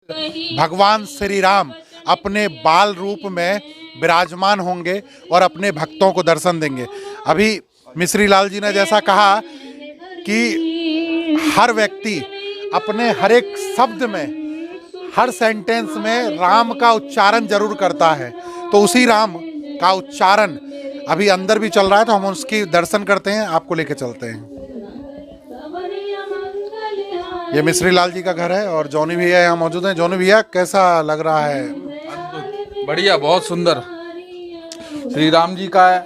भगवान श्री राम अपने बाल रूप में विराजमान होंगे और अपने भक्तों को दर्शन देंगे। अभी मिश्री लाल जी ने जैसा कहा कि हर व्यक्ति अपने हर एक शब्द में, हर सेंटेंस में राम का उच्चारण जरूर करता है, तो उसी राम का उच्चारण अभी अंदर भी चल रहा है, तो हम उसकी दर्शन करते हैं, आपको लेके चलते हैं। ये मिश्री लाल जी का घर है और जॉनी भैया यहाँ मौजूद हैं। जॉनी भैया, कैसा लग रहा है? बढ़िया, बहुत सुंदर। श्री राम जी का है,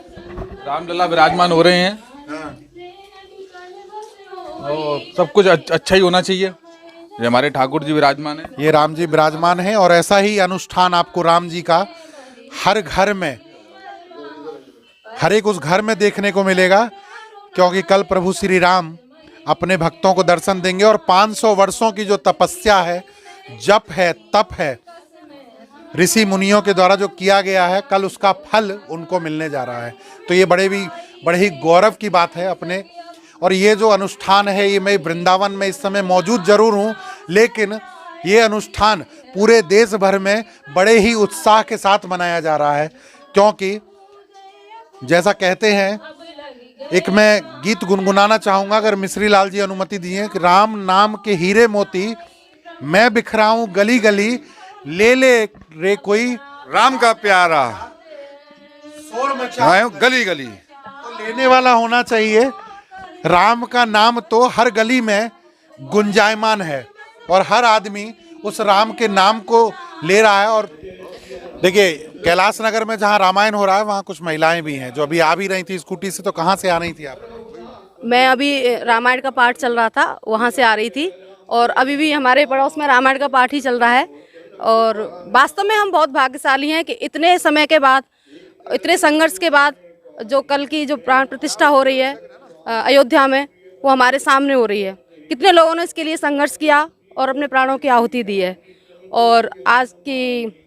रामलला विराजमान हो रहे हैं। और सब कुछ अच्छा ही होना चाहिए। ये हमारे ठाकुर जी विराजमान है, ये राम जी विराजमान है और ऐसा ही अनुष्ठान आपको राम जी का हर घर में, हर एक उस घर में देखने को मिलेगा, क्योंकि कल प्रभु श्री राम अपने भक्तों को दर्शन देंगे और 500 वर्षों की जो तपस्या है, जप है, तप है, ऋषि मुनियों के द्वारा जो किया गया है, कल उसका फल उनको मिलने जा रहा है। तो ये बड़े ही गौरव की बात है अपने। और ये जो अनुष्ठान है, ये मैं वृंदावन में इस समय मौजूद जरूर हूँ, लेकिन ये अनुष्ठान पूरे देश भर में बड़े ही उत्साह के साथ मनाया जा रहा है, क्योंकि जैसा कहते हैं, एक मैं गीत गुनगुनाना चाहूँगा अगर मिश्री लाल जी अनुमति दिए, कि राम नाम के हीरे मोती मैं बिखराऊं गली गली, ले ले रे कोई राम का प्यारा शोर मचाए गली गली। तो लेने वाला होना चाहिए। राम का नाम तो हर गली में गुंजायमान है और हर आदमी उस राम के नाम को ले रहा है। और देखिए, कैलाश नगर में जहाँ रामायण हो रहा है, वहाँ कुछ महिलाएं भी हैं जो अभी आ भी रही थी स्कूटी से। तो कहाँ से आ रही थी आप? मैं अभी रामायण का पाठ चल रहा था, वहाँ से आ रही थी। और अभी भी हमारे पड़ोस में रामायण का पाठ ही चल रहा है। और वास्तव में हम बहुत भाग्यशाली हैं कि इतने समय के बाद, इतने संघर्ष के बाद जो कल की जो प्राण प्रतिष्ठा हो रही है अयोध्या में, वो हमारे सामने हो रही है। कितने लोगों ने इसके लिए संघर्ष किया और अपने प्राणों की आहुति दी है। और आज की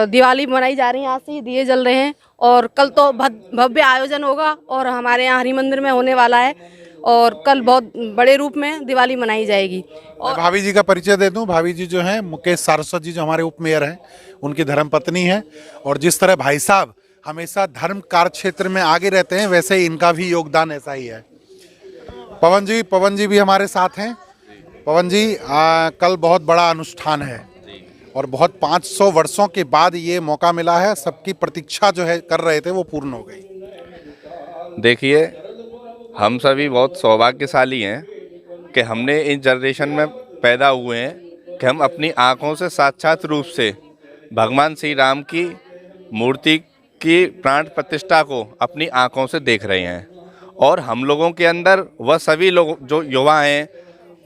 दिवाली मनाई जा रही है, आज से ही दिए जल रहे हैं। और कल तो भव्य आयोजन होगा और हमारे यहाँ हरि मंदिर में होने वाला है, और कल बहुत बड़े रूप में दिवाली मनाई जाएगी। और भाभी जी का परिचय दे दूं। भाभी जी जो हैं, मुकेश सारस्वत जी जो हमारे उप मेयर हैं, उनकी धर्मपत्नी है। और जिस तरह भाई साहब हमेशा धर्म कार्य क्षेत्र में आगे रहते हैं, वैसे ही इनका भी योगदान ऐसा ही है। पवन जी भी हमारे साथ हैं। पवन जी, कल बहुत बड़ा अनुष्ठान है और बहुत 500 वर्षों के बाद ये मौका मिला है। सबकी प्रतीक्षा जो है कर रहे थे, वो पूर्ण हो गई। देखिए, हम सभी बहुत सौभाग्यशाली हैं कि हमने इस जनरेशन में पैदा हुए हैं कि हम अपनी आँखों से साक्षात रूप से भगवान श्री राम की मूर्ति की प्राण प्रतिष्ठा को अपनी आँखों से देख रहे हैं। और हम लोगों के अंदर, वह सभी लोग जो युवा हैं,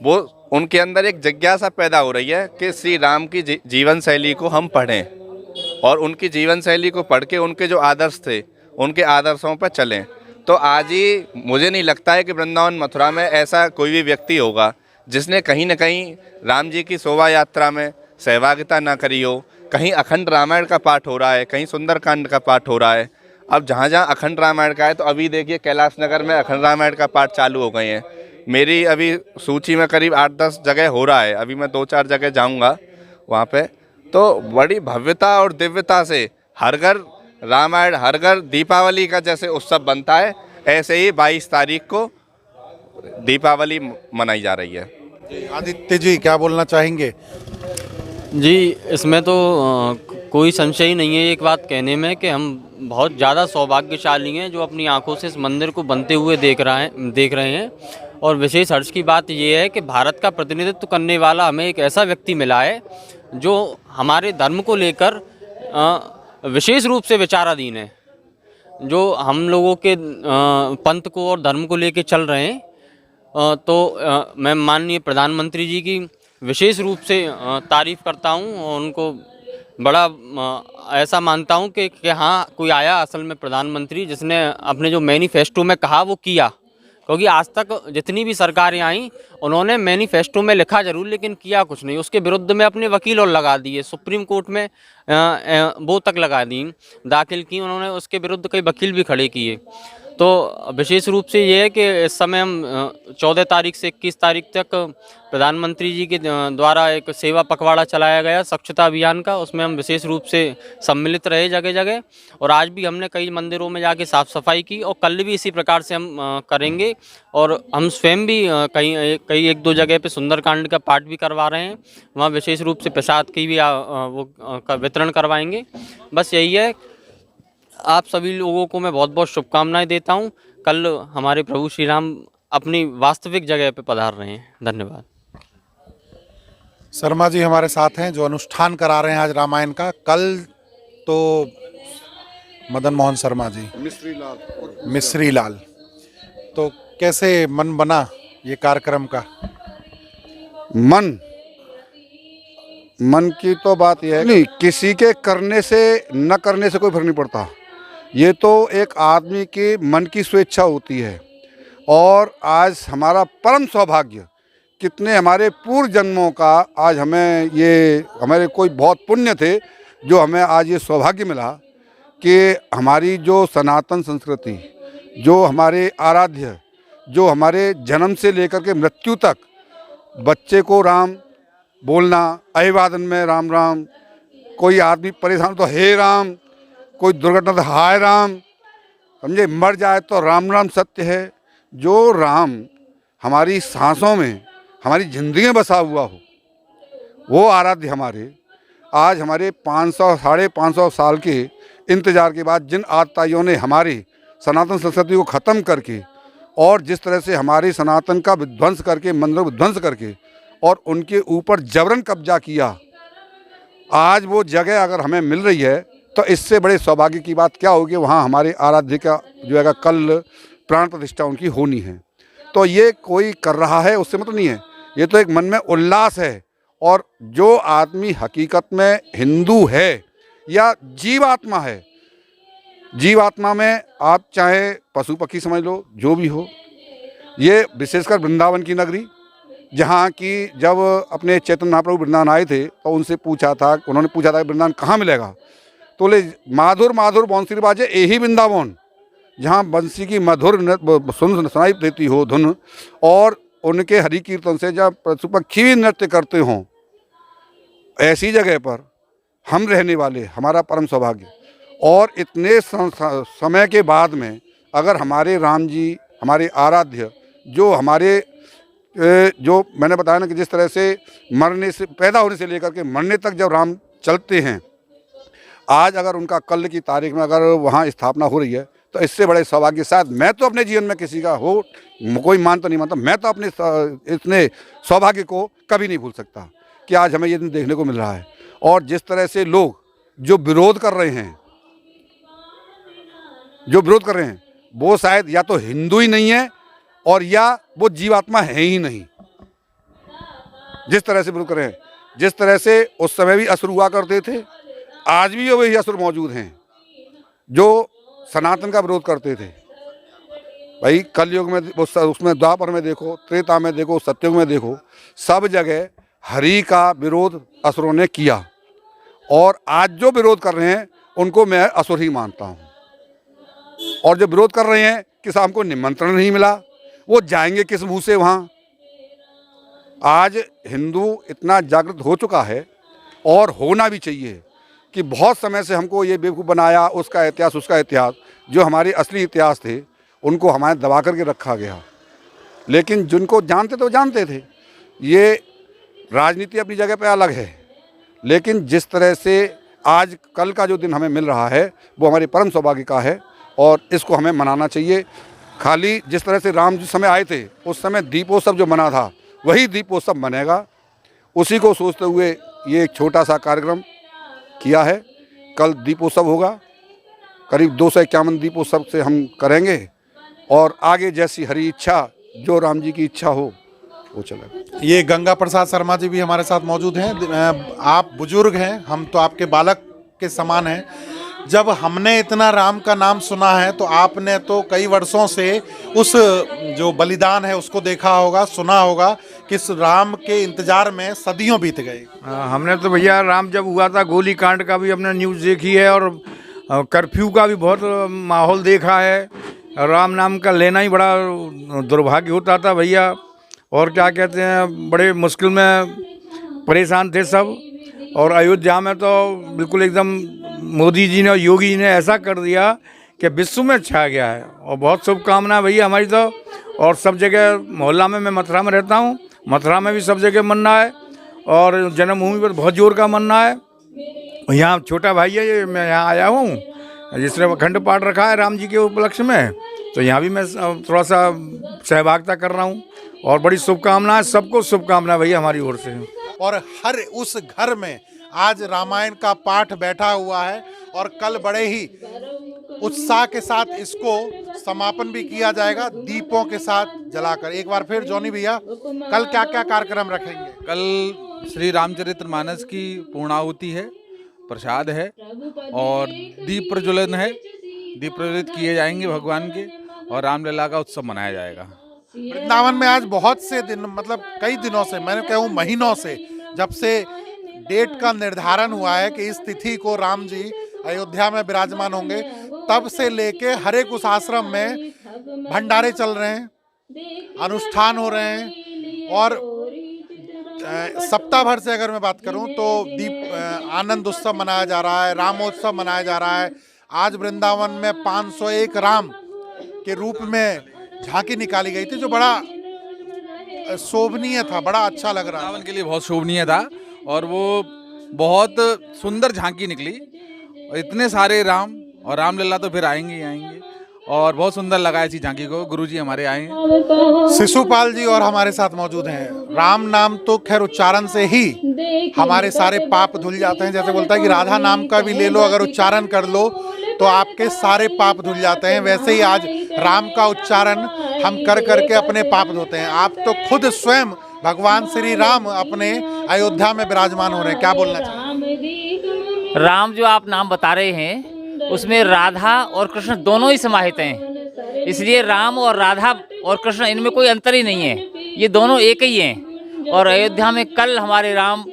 वो उनके अंदर एक जिज्ञासा पैदा हो रही है कि श्री राम की जीवन शैली को हम पढ़ें और उनकी जीवन शैली को पढ़ के उनके जो आदर्श थे, उनके आदर्शों पर चलें। तो आज ही मुझे नहीं लगता है कि वृंदावन मथुरा में ऐसा कोई भी व्यक्ति होगा जिसने कहीं न कहीं राम जी की शोभा यात्रा में सहभागिता ना करी हो। कहीं अखंड रामायण का पाठ हो रहा है, कहीं सुंदरकांड का पाठ हो रहा है। अब जहाँ जहाँ अखंड रामायण का है, तो अभी देखिए कैलाश नगर में अखंड रामायण का पाठ चालू हो गए हैं। मेरी अभी सूची में करीब 8-10 जगह हो रहा है। अभी मैं 2-4 जगह जाऊँगा वहाँ पे। तो बड़ी भव्यता और दिव्यता से हर घर रामायण, हर घर दीपावली का जैसे उत्सव बनता है, ऐसे ही 22 तारीख को दीपावली मनाई जा रही है। आदित्य जी, क्या बोलना चाहेंगे? जी, इसमें तो कोई संशय ही नहीं है एक बात कहने में कि हम बहुत ज़्यादा सौभाग्यशाली हैं जो अपनी आंखों से इस मंदिर को बनते हुए देख रहे हैं। और विशेष हर्ष की बात ये है कि भारत का प्रतिनिधित्व करने वाला हमें एक ऐसा व्यक्ति मिला है जो हमारे धर्म को लेकर विशेष रूप से विचाराधीन है, जो हम लोगों के पंथ को और धर्म को लेकर चल रहे हैं। तो मैं माननीय प्रधानमंत्री जी की विशेष रूप से तारीफ़ करता हूं और उनको बड़ा ऐसा मानता हूं कि हाँ, कोई आया असल में प्रधानमंत्री जिसने अपने जो मैनिफेस्टो में कहा वो किया। क्योंकि आज तक जितनी भी सरकारें आई, उन्होंने मैनिफेस्टो में लिखा जरूर लेकिन किया कुछ नहीं। उसके विरुद्ध में अपने वकील और लगा दिए, सुप्रीम कोर्ट में वो तक लगा दी, दाखिल की उन्होंने, उसके विरुद्ध कई वकील भी खड़े किए। तो विशेष रूप से ये है कि इस समय हम 14 तारीख से 21 तारीख तक प्रधानमंत्री जी के द्वारा एक सेवा पखवाड़ा चलाया गया स्वच्छता अभियान का, उसमें हम विशेष रूप से सम्मिलित रहे जगह जगह। और आज भी हमने कई मंदिरों में जाके साफ़ सफाई की और कल भी इसी प्रकार से हम करेंगे। और हम स्वयं भी कई एक दो जगह पे सुंदरकांड का पाठ भी करवा रहे हैं, वहाँ विशेष रूप से प्रसाद की भी का वितरण करवाएंगे। बस यही है, आप सभी लोगों को मैं बहुत बहुत शुभकामनाएं देता हूं। कल हमारे प्रभु श्री राम अपनी वास्तविक जगह पे पधार रहे हैं। धन्यवाद। शर्मा जी हमारे साथ हैं जो अनुष्ठान करा रहे हैं आज रामायण का। कल तो मदन मोहन शर्मा जी मिश्री लाल, तो कैसे मन बना ये कार्यक्रम का? मन की तो बात यह है नहीं, किसी के करने से न करने से कोई फर्क नहीं पड़ता। ये तो एक आदमी की मन की स्वेच्छा होती है। और आज हमारा परम सौभाग्य, कितने हमारे पूर्व जन्मों का आज हमें ये हमारे कोई बहुत पुण्य थे जो हमें आज ये सौभाग्य मिला कि हमारी जो सनातन संस्कृति, जो हमारे आराध्य, जो हमारे जन्म से लेकर के मृत्यु तक बच्चे को राम बोलना, अभिवादन में राम राम, कोई आदमी परेशान तो हे राम, कोई दुर्घटना तो हाय राम, समझे, मर जाए तो राम राम सत्य है। जो राम हमारी सांसों में, हमारी ज़िंदगी में बसा हुआ हो, वो आराध्य हमारे आज हमारे 500 साढ़े 500 साल के इंतज़ार के बाद जिन आतताइयों ने हमारी सनातन संस्कृति को ख़त्म करके और जिस तरह से हमारे सनातन का विध्वंस करके, मंदिरों को विध्वंस करके और उनके ऊपर जबरन कब्जा किया, आज वो जगह अगर हमें मिल रही है तो इससे बड़े सौभाग्य की बात क्या होगी। वहाँ हमारे आराध्य का जो है कल प्राण प्रतिष्ठा उनकी होनी है। तो ये कोई कर रहा है उससे मतलब नहीं है, ये तो एक मन में उल्लास है। और जो आदमी हकीकत में हिंदू है या जीवात्मा है, जीवात्मा में आप चाहे पशु पक्षी समझ लो, जो भी हो, ये विशेषकर वृंदावन की नगरी, जहाँ की जब अपने चैतन्य महाप्रभु वृंदावन आए थे तो उनसे पूछा था, उन्होंने पूछा था कि वृंदावन कहाँ मिलेगा, तो बोले माधुर माधुर बांसुरी बाजे यही वृंदावन, जहाँ बंसी की मधुर सुनाई देती हो धुन, और उनके हरि कीर्तन से जब पशु पक्षी भी नृत्य करते हों, ऐसी जगह पर हम रहने वाले हमारा परम सौभाग्य। और इतने समय के बाद में अगर हमारे राम जी, हमारे आराध्य, जो हमारे जो मैंने बताया ना कि जिस तरह से मरने से, पैदा होने से लेकर के मरने तक जब राम चलते हैं, आज अगर उनका कल की तारीख में अगर वहाँ स्थापना हो रही है तो इससे बड़े सौभाग्य शायद मैं तो अपने जीवन में किसी का हो, कोई मान तो नहीं मानता, मैं तो अपने इतने सौभाग्य को कभी नहीं भूल सकता कि आज हमें ये दिन देखने को मिल रहा है। और जिस तरह से लोग जो विरोध कर रहे हैं, वो शायद या तो हिंदू ही नहीं है और या वो जीवात्मा है ही नहीं। जिस तरह से विरोध कर रहे हैं, जिस तरह से उस समय भी असुर हुआ करते थे, आज भी वही असुर मौजूद हैं जो सनातन का विरोध करते थे। भाई कलयुग में उसमें द्वापर में देखो, त्रेता में देखो, सतयुग में देखो, सब जगह हरि का विरोध असुरों ने किया। और आज जो विरोध कर रहे हैं उनको मैं असुर ही मानता हूँ। और जो विरोध कर रहे हैं कि साहब हमको निमंत्रण नहीं मिला, वो जाएंगे किस मुंह से वहाँ। आज हिंदू इतना जागृत हो चुका है और होना भी चाहिए कि बहुत समय से हमको ये बेवकूफ़ बनाया, उसका इतिहास, उसका इतिहास, जो हमारे असली इतिहास थे उनको हमारे दबा करके रखा गया। लेकिन जिनको जानते थे वो जानते थे। ये राजनीति अपनी जगह पे अलग है, लेकिन जिस तरह से आज कल का जो दिन हमें मिल रहा है वो हमारे परम सौभाग्य का है और इसको हमें मनाना चाहिए। खाली जिस तरह से राम जिस समय आए थे उस समय दीपोत्सव जो मना था वही दीपोत्सव मनेगा, उसी को सोचते हुए ये एक छोटा सा कार्यक्रम किया है। कल दीपोत्सव होगा, करीब 251 दीपोत्सव से हम करेंगे और आगे जैसी हरी इच्छा, जो राम जी की इच्छा हो वो चलेगा। ये गंगा प्रसाद शर्मा जी भी हमारे साथ मौजूद हैं। आप बुजुर्ग हैं, हम तो आपके बालक के समान हैं। जब हमने इतना राम का नाम सुना है तो आपने तो कई वर्षों से उस जो बलिदान है उसको देखा होगा, सुना होगा कि इस राम के इंतजार में सदियों बीत गए। हमने तो भैया राम जब हुआ था गोली कांड का भी हमने न्यूज़ देखी है और कर्फ्यू का भी बहुत माहौल देखा है राम नाम का लेना ही बड़ा दुर्भाग्य होता था भैया। और क्या कहते हैं, बड़े मुश्किल में परेशान थे सब। और अयोध्या में तो बिल्कुल एकदम मोदी जी ने और योगी जी ने ऐसा कर दिया कि विश्व में छा गया है। और बहुत शुभकामनाएं भैया हमारी तो। और सब जगह मोहल्ला में, मैं मथुरा में रहता हूँ, मथुरा में भी सब जगह मन्ना है और जन्मभूमि पर बहुत जोर का मन्ना है। यहाँ छोटा भाई है, ये मैं यहाँ आया हूँ जिसने अखंड पाठ रखा है राम जी के उपलक्ष्य में, तो यहाँ भी मैं थोड़ा सा सहभागिता कर रहा हूँ। और बड़ी शुभकामनाएं, सबको शुभकामनाएं भैया हमारी ओर से। और हर उस घर में आज रामायण का पाठ बैठा हुआ है और कल बड़े ही उत्साह के साथ इसको समापन भी किया जाएगा दीपों के साथ जलाकर। एक बार फिर जॉनी भैया, कल क्या क्या कार्यक्रम रखेंगे? कल श्री रामचरितमानस की पूर्णाहुति है, प्रसाद है और दीप प्रज्वलन है। दीप प्रज्वलित किए जाएंगे भगवान के और रामलीला का उत्सव मनाया जाएगा। वृंदावन में आज बहुत से दिन, मतलब कई दिनों से, मैंने कहूँ महीनों से, जब से डेट का निर्धारण हुआ है कि इस तिथि को राम जी अयोध्या में विराजमान होंगे, तब से लेके हर एक उस आश्रम में भंडारे चल रहे हैं, अनुष्ठान हो रहे हैं। और सप्ताह भर से अगर मैं बात करूं तो दीप आनंद उत्सव मनाया जा रहा है, रामोत्सव मनाया जा रहा है। आज वृंदावन में 501 राम के रूप में झांकी निकाली गई थी, जो बड़ा शोभनीय था, बड़ा अच्छा लग रहा वृंदावन के लिए बहुत शोभनीय था और वो बहुत सुंदर झांकी निकली। और इतने सारे राम, और रामलीला तो फिर आएंगे ही आएंगे और बहुत सुंदर लगा इसी झांकी को। गुरुजी हमारे आए हैं, शिशुपाल जी और हमारे साथ मौजूद हैं। राम नाम तो खैर उच्चारण से ही हमारे सारे पाप धुल जाते हैं। जैसे बोलता है कि राधा नाम का भी ले लो, अगर उच्चारण कर लो तो आपके सारे पाप धुल जाते हैं, वैसे ही आज राम का उच्चारण हम कर करके अपने पाप धोते हैं। आप तो खुद स्वयं भगवान श्री राम अपने अयोध्या में विराजमान हो रहे हैं, क्या बोलना चाहिए? राम जो आप नाम बता रहे हैं उसमें राधा और कृष्ण दोनों ही समाहित हैं, इसलिए राम और राधा और कृष्ण इनमें कोई अंतर ही नहीं है, ये दोनों एक ही हैं। और अयोध्या में कल हमारे राम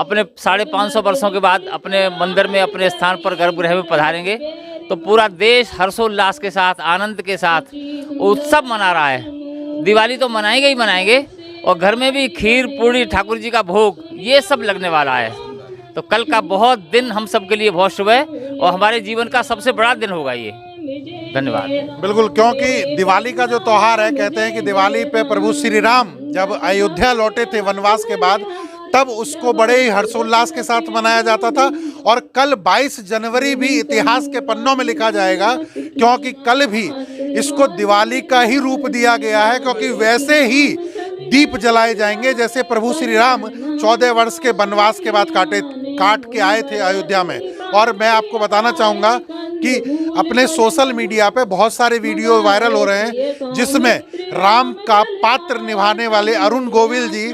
अपने 550 वर्षों के बाद अपने मंदिर में, अपने स्थान पर गर्भगृह में पधारेंगे, तो पूरा देश हर्षोल्लास के साथ, आनंद के साथ उत्सव मना रहा है। दिवाली तो मनाएंगे ही मनाएंगे और घर में भी खीर पूड़ी, ठाकुर जी का भोग, ये सब लगने वाला है। तो कल का बहुत दिन हम सब के लिए बहुत शुभ है और हमारे जीवन का सबसे बड़ा दिन होगा ये। धन्यवाद। बिल्कुल, क्योंकि दिवाली का जो त्योहार है, कहते हैं कि दिवाली पे प्रभु श्री राम जब अयोध्या लौटे थे वनवास के बाद, तब उसको बड़े ही हर्षोल्लास के साथ मनाया जाता था। और कल 22 जनवरी भी इतिहास के पन्नों में लिखा जाएगा, क्योंकि कल भी इसको दिवाली का ही रूप दिया गया है, क्योंकि वैसे ही दीप जलाए जाएंगे जैसे प्रभु श्री राम 14 वर्ष के वनवास के बाद काट के आए थे अयोध्या में। और मैं आपको बताना चाहूँगा कि अपने सोशल मीडिया पे बहुत सारे वीडियो वायरल हो रहे हैं, जिसमें राम का पात्र निभाने वाले अरुण गोविल जी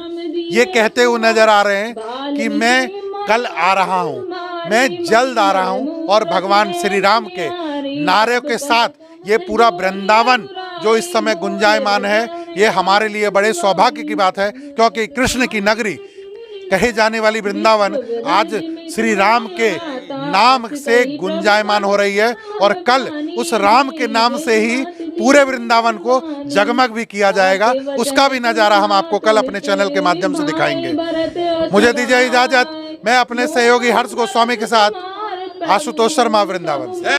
ये कहते हुए नजर आ रहे हैं कि मैं कल आ रहा हूँ, मैं जल्द आ रहा हूँ। और भगवान श्री राम के नारे के साथ ये पूरा वृंदावन जो इस समय गुंजायमान है, ये हमारे लिए बड़े सौभाग्य की बात है, क्योंकि कृष्ण की नगरी कहे जाने वाली वृंदावन आज श्री राम के नाम से गुंजायमान हो रही है। और कल उस राम के नाम से ही पूरे वृंदावन को जगमग भी किया जाएगा, उसका भी नज़ारा हम आपको कल अपने चैनल के माध्यम से दिखाएंगे। मुझे दीजिए इजाजत, मैं अपने सहयोगी हर्ष गोस्वामी के साथ आशुतोष शर्मा, वृंदावन से।